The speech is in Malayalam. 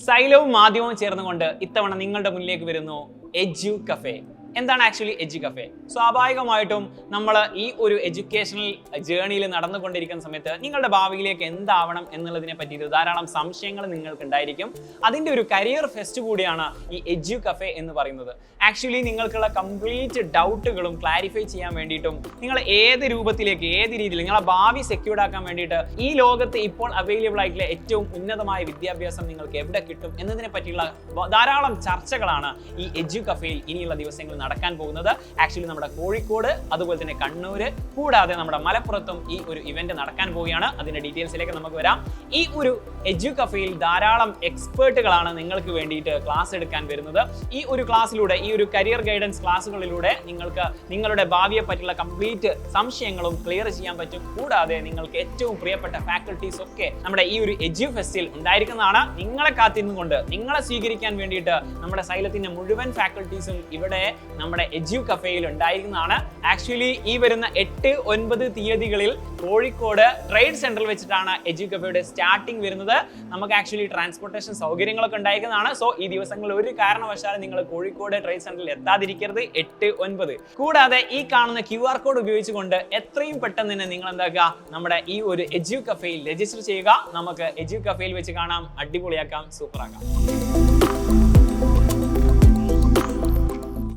സൈലവും മാധ്യമവും ചേർന്നുകൊണ്ട് ഇത്തവണ നിങ്ങളുടെ മുന്നിലേക്ക് വരുന്നു എഡ്യു കഫേ. എന്താണ് ആക്ച്വലി എഡ്യു കഫേ? സ്വാഭാവികമായിട്ടും നമ്മൾ ഈ ഒരു എഡ്യൂക്കേഷണൽ ജേർണിയിൽ നടന്നുകൊണ്ടിരിക്കുന്ന സമയത്ത് നിങ്ങളുടെ ഭാവിയിലേക്ക് എന്താവണം എന്നുള്ളതിനെ പറ്റിയിട്ട് ധാരാളം സംശയങ്ങൾ നിങ്ങൾക്ക് ഉണ്ടായിരിക്കും. അതിൻ്റെ ഒരു കരിയർ ഫെസ്റ്റ് കൂടിയാണ് ഈ എഡ്യു കഫേ എന്ന് പറയുന്നത്. ആക്ച്വലി നിങ്ങൾക്കുള്ള കംപ്ലീറ്റ് ഡൗട്ടുകളും ക്ലാരിഫൈ ചെയ്യാൻ വേണ്ടിയിട്ടും നിങ്ങൾ ഏത് രൂപത്തിലേക്ക് ഏത് രീതിയിൽ നിങ്ങളെ ഭാവി സെക്യൂർഡ് ആക്കാൻ വേണ്ടിയിട്ട് ഈ ലോകത്ത് ഇപ്പോൾ അവൈലബിൾ ആയിട്ടുള്ള ഏറ്റവും ഉന്നതമായ വിദ്യാഭ്യാസം നിങ്ങൾക്ക് എവിടെ കിട്ടും എന്നതിനെ പറ്റിയുള്ള ധാരാളം ചർച്ചകളാണ് ഈ എഡ്യു കഫേയിൽ ഇനിയുള്ള ദിവസങ്ങളിൽ നടക്കാൻ പോകുന്നത്. ആക്ച്വലി നമ്മുടെ കോഴിക്കോട്, അതുപോലെ തന്നെ കണ്ണൂര്, കൂടാതെ നമ്മുടെ മലപ്പുറത്തും ഈ ഒരു ഇവന്റ് നടക്കാൻ പോവുകയാണ്. അതിന്റെ ഡീറ്റെയിൽസിലേക്ക് നമുക്ക് വരാം. ഈ ഒരു എഡ്യു കഫേയിൽ ധാരാളം എക്സ്പേർട്ടുകളാണ് നിങ്ങൾക്ക് വേണ്ടിയിട്ട് ക്ലാസ് എടുക്കാൻ വരുന്നത്. ഈ ഒരു ക്ലാസ്സിലൂടെ, ഈ ഒരു കരിയർ ഗൈഡൻസ് ക്ലാസ്സുകളിലൂടെ നിങ്ങൾക്ക് നിങ്ങളുടെ ഭാവിയെ പറ്റിയുള്ള കംപ്ലീറ്റ് സംശയങ്ങളും ക്ലിയർ ചെയ്യാൻ പറ്റും. കൂടാതെ നിങ്ങൾക്ക് ഏറ്റവും പ്രിയപ്പെട്ട ഫാക്കൽറ്റീസ് ഒക്കെ നമ്മുടെ ഈ ഒരു എഡ്യു ഫെസ്റ്റിൽ ഉണ്ടായിരിക്കുന്നതാണ്. നിങ്ങളെ കാത്തിരുന്നുകൊണ്ട് നിങ്ങളെ സ്വീകരിക്കാൻ വേണ്ടിയിട്ട് നമ്മുടെ സൈലത്തിന്റെ മുഴുവൻ ഫാക്കൽറ്റീസും ഇവിടെ നമ്മുടെ എഡ്യു കഫേയിൽ ഉണ്ടായിരിക്കുന്നതാണ്. ആക്ച്വലി ഈ വരുന്ന 8-9 തീയതികളിൽ കോഴിക്കോട് ട്രേഡ് സെന്ററിൽ വെച്ചിട്ടാണ് എഡ്യു കഫേയുടെ സ്റ്റാർട്ടിംഗ് വരുന്നത്. നമുക്ക് ആക്ച്വലി ട്രാൻസ്പോർട്ടേഷൻ സൗകര്യങ്ങളൊക്കെ ഉണ്ടായിരിക്കുന്നതാണ്. സോ ഈ ദിവസങ്ങളിൽ ഒരു കാരണവശാലും നിങ്ങൾ കോഴിക്കോട് ട്രേഡ് സെന്ററിൽ എത്താതിരിക്കരുത്. 8-9. കൂടാതെ ഈ കാണുന്ന QR കോഡ് ഉപയോഗിച്ചുകൊണ്ട് എത്രയും പെട്ടെന്ന് തന്നെ നിങ്ങൾ എന്താക്കുക, നമ്മുടെ ഈ ഒരു എഡ്യു കഫേയിൽ രജിസ്റ്റർ ചെയ്യുക. നമുക്ക് എഡ്യു കഫേയിൽ വെച്ച് കാണാം, അടിപൊളിയാക്കാം, സൂപ്പറാക്കാം.